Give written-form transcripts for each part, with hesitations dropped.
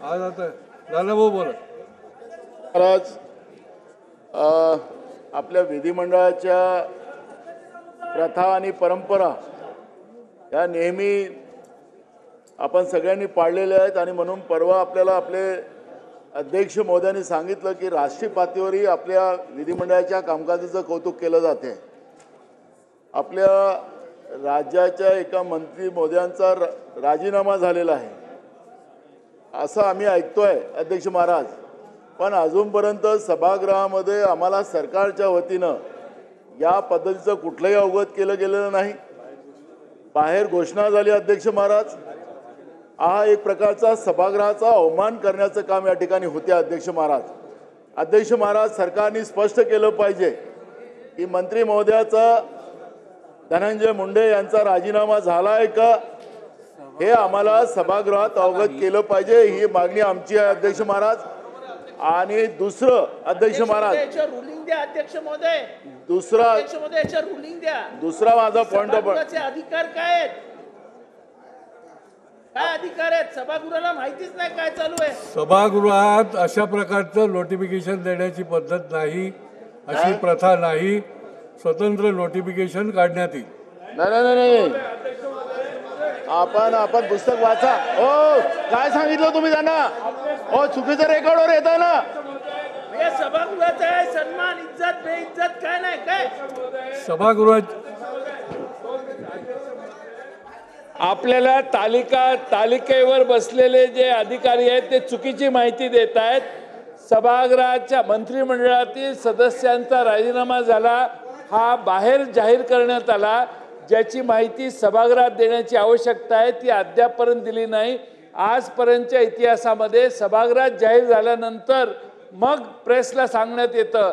आज आता नानाभाऊ बोला. महाराज, आपल्या विधिमंडळाच्या प्रथा आणि परंपरा या नेहमी आपण सगळ्यांनी पाळलेल्या आहेत आणि म्हणून परवा आपल्याला आपले अध्यक्ष महोदयांनी सांगितलं की राष्ट्रीय पातळीवरही आपल्या विधिमंडळाच्या कामकाजाचं कौतुक केलं जाते. आपल्या राज्याच्या एका मंत्री महोदयांचा राजीनामा झालेला आहे असं आम्ही ऐकतोय अध्यक्ष महाराज, पण अजूनपर्यंत सभागृहामध्ये आम्हाला सरकारच्या वतीनं या पद्धतीचं कुठलंही अवगत केलं गेलेलं नाही. बाहेर घोषणा झाली अध्यक्ष महाराज. हा एक प्रकारचा सभागृहाचा अवमान करण्याचं काम या ठिकाणी होते अध्यक्ष महाराज. अध्यक्ष महाराज, सरकारने स्पष्ट केलं पाहिजे की मंत्री महोदयाचा धनंजय मुंडे यांचा राजीनामा झाला आहे का, हे आम्हाला सभागृहात अवगत केलं पाहिजे. ही मागणी आमची आहे अध्यक्ष महाराज. आणि दुसरं अध्यक्ष महाराज, रुलिंग द्या अध्यक्ष महोदय. रुलिंग द्या. दुसरा माझा पॉइंट ऑफ अधिकार काय आहेत, काय अधिकार आहेत? सभागृहाला माहितीच नाही काय चालू आहे. सभागृहात अशा प्रकारचं नोटिफिकेशन देण्याची पद्धत नाही, अशी प्रथा नाही. स्वतंत्र नोटिफिकेशन काढण्यात येईल. नाही, आपण पुस्तक वाचा. ओ काय सांगितलं तुम्ही त्यांना? ओ चुकीचं रेकॉर्डवर येत आहे ना. सभागृहाचा आहे सन्मान, इज्जत बेइज्जत काय नाही काय. सभागृहात आपल्याला तालिकेवर बसलेले जे अधिकारी आहेत ते चुकीची माहिती देत आहेत. सभागृहाच्या मंत्रिमंडळातील सदस्यांचा राजीनामा झाला हा बाहेर जाहीर करण्यात आला. ज्याची माहिती सभागृहात देण्याची आवश्यकता आहे ती अद्यापपर्यंत दिली नाही. आजपर्यंतच्या इतिहासामध्ये सभागृहात जाहीर झाल्यानंतर मग प्रेसला सांगण्यात येतं.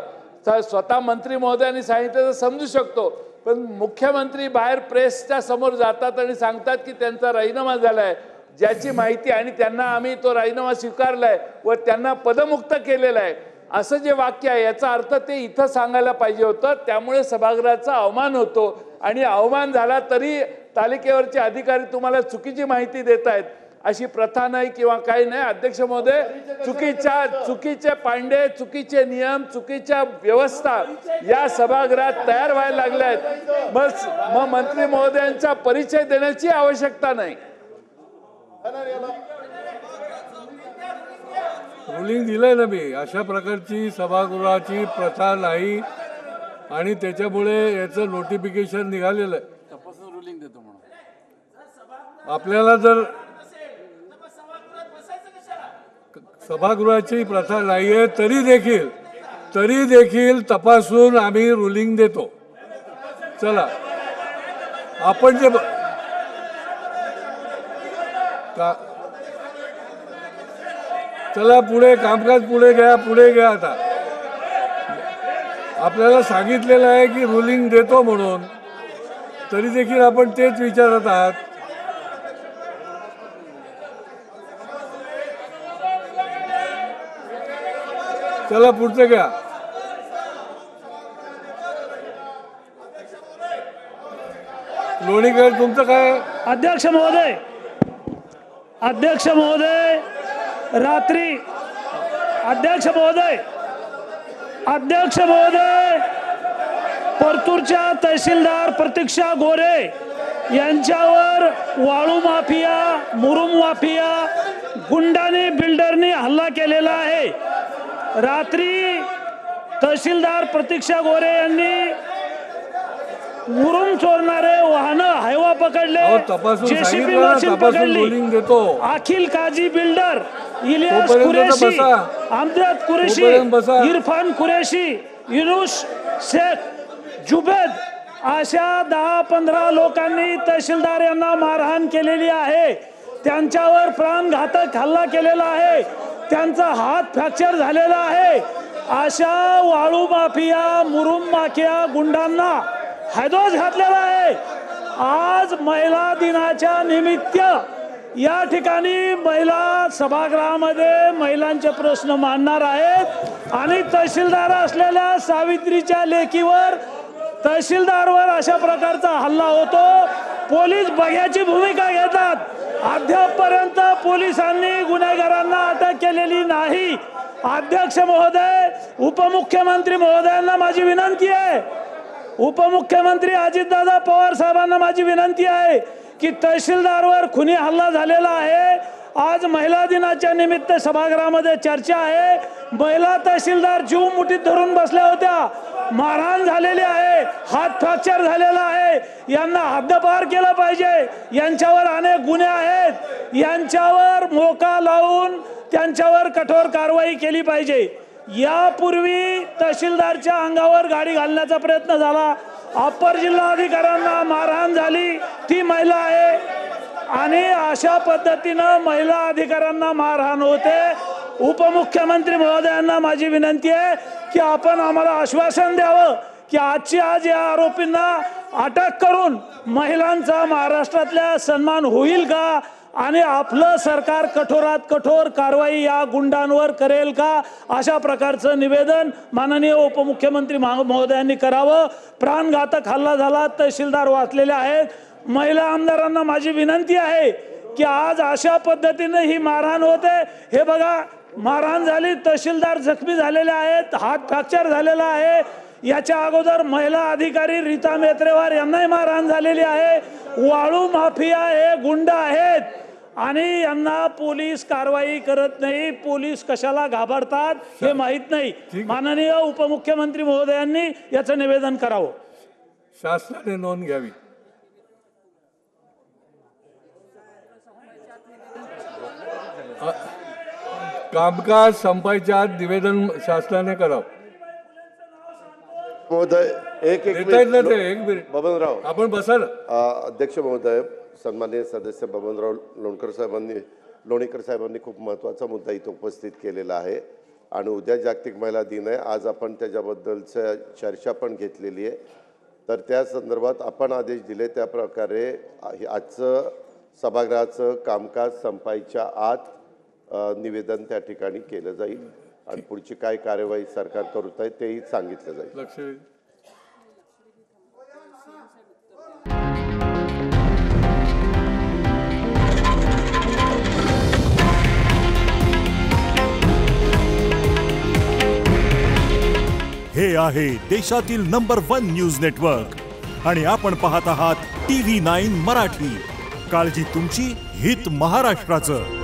स्वतः मंत्री महोदयांनी सांगितलं तर समजू शकतो, पण मुख्यमंत्री बाहेर प्रेसच्या समोर जातात आणि सांगतात की त्यांचा राजीनामा झालाय, ज्याची माहिती, आणि त्यांना आम्ही तो राजीनामा स्वीकारलाय व त्यांना पदमुक्त केलेला आहे असं जे वाक्य आहे याचा अर्थ ते इथं सांगायला पाहिजे होतं. त्यामुळे सभागृहाचा अवमान होतो आणि अवमान झाला तरी तालिकेवरचे अधिकारी तुम्हाला चुकीची माहिती देत आहेत. अशी प्रथा नाही किंवा काही नाही. अध्यक्ष महोदय, चुकीचे पांडे, चुकीचे नियम, चुकीच्या व्यवस्था या सभागृहात तयार व्हायला लागल्या आहेत. मग मंत्री महोदयांचा परिचय देण्याची आवश्यकता नाही. रुलिंग दिलंय ना मी. अशा प्रकारची सभागृहाची प्रथा नाही आणि त्याच्यामुळे याचं नोटिफिकेशन निघालेलं आहे. रुलिंग देतो म्हणून आपल्याला जर सभागृहाची प्रथा नाहीये तरी देखील तपासून आम्ही रुलिंग देतो. चला आपण जे चला पुढे कामकाज पुढे घ्या. आता आपल्याला सांगितलेलं आहे की रुलिंग देतो म्हणून, तरी देखील आपण तेच विचारत आहात. चला पुढचं घ्या. लोणीकर तुमचं काय? अध्यक्ष महोदय रात्री अध्यक्ष महोदय परतूरच्या तहसीलदार प्रतीक्षा गोरे यांच्यावर वाळू माफिया, मुरुम माफिया, गुंडाने, बिल्डरने हल्ला केलेला आहे. रात्री तहसीलदार प्रतीक्षा गोरे यांनी मुरुम चोरणारे वाहन हायवा पकडले, जेसीबी मशीन पकडली. अखिल काजी बिल्डर, इलियास कुरेशी, अमजद कुरेशी, इरफान कुरेशी, युनुस शेख, जुबेद अशा 10-15 लोकांनी तहसीलदार यांना मारहाण केलेली आहे. त्यांच्यावर प्राणघातक हल्ला केलेला आहे. त्यांचा हात फ्रॅक्चर झालेला आहे. अशा वाळू माफिया, मुरुम माफिया, गुंडांना हैदोस घातलेला आहे. आज महिला दिनाच्या निमित्त या ठिकाणी महिला सभागृहामध्ये महिलांचे प्रश्न मांडणार आहेत आणि तहसीलदार असलेल्या सावित्रीच्या लेकीवर, तहसीलदारवर अशा प्रकारचा हल्ला होतो. पोलीस बघ्याची भूमिका घेतात अद्यापपर्यंत पोलिसांनी गुन्हेगारांना अटक केलेली नाही। अध्यक्ष महोदय, उपमुख्यमंत्री महोदयांना माझी विनंती आहे, उपमुख्यमंत्री अजितदादा पवार साहेबांना माझी विनंती आहे की तहसीलदारवर खुनी हल्ला झालेला आहे। आज महिला दिनाच्या निमित्त सभागृहामध्ये चर्चा आहे। महिला तहसीलदार जीव मुठीत धरून बसल्या होत्या, मारहाण झालेली आहे, हात फ्रॅक्चर झालेला आहे। यांना हद्दपार केलं पाहिजे। यांच्यावर अनेक गुन्हे आहेत, यांच्यावर मोका लावून त्यांच्यावर कठोर कारवाई केली पाहिजे। यापूर्वी तहसीलदारच्या अंगावर गाडी घालण्याचा प्रयत्न झाला, अप्पर जिल्हाधिकाऱ्यांना मारहाण झाली, ती महिला आहे आणि अशा पद्धतीनं महिला अधिकाऱ्यांना मारहाण होते। उपमुख्यमंत्री महोदयांना माझी विनंती आहे की आपण आम्हाला आश्वासन द्यावं की आजची आज या आरोपींना अटक करून महिलांचा महाराष्ट्रातल्या सन्मान होईल का आणि आपलं सरकार कठोरात कठोर कारवाई या गुंडांवर करेल का, अशा प्रकारचं निवेदन माननीय उपमुख्यमंत्री महोदयांनी करावं। प्राणघातक हल्ला झाला, तहसीलदार वाचलेले आहेत। महिला आमदारांना माझी विनंती आहे की आज अशा पद्धतीने ही मारहाण होते। हे बघा, मारहाण झाली, तहसीलदार जखमी झालेले आहेत, हात फ्रॅक्चर झालेला आहे। याच्या अगोदर महिला अधिकारी रीता मेत्रेवार यांनाही मारहाण झालेली आहे। वाळू माफिया हे गुंड आहेत आणि यांना पोलीस कारवाई करत नाही। पोलीस कशाला घाबरतात हे माहित नाही। माननीय उपमुख्यमंत्री महोदयांनी याचं निवेदन करावं, शासनाने नोंद घ्यावी। कामकाज संपायच्या आत निवेदन शासनाने करावं। महोदय एक देता येत नाही ते, एक मिनिट बबनराव, आपण बसा ना। अध्यक्ष महोदय, सन्माननीय सदस्य बबनराव लोणीकर साहेबांनी खूप महत्त्वाचा मुद्दा इथं उपस्थित केलेला आहे आणि उद्या जागतिक महिला दिन आहे। आज आपण त्याच्याबद्दलचं चर्चा पण घेतलेली आहे, तर त्या संदर्भात आपण आदेश दिले त्याप्रकारे आजचं सभागृहाचं कामकाज संपायच्या आत निवेदन त्या ठिकाणी केलं जाईल आणि पुढची काय कार्यवाही सरकार करत आहे तेही सांगितलं जाईल। लक्ष हे आहे देशातील नंबर 1 न्यूज नेटवर्क आणि आपण पाहत आहात TV9 मराठी। काळजी तुमची, हित महाराष्ट्राचं।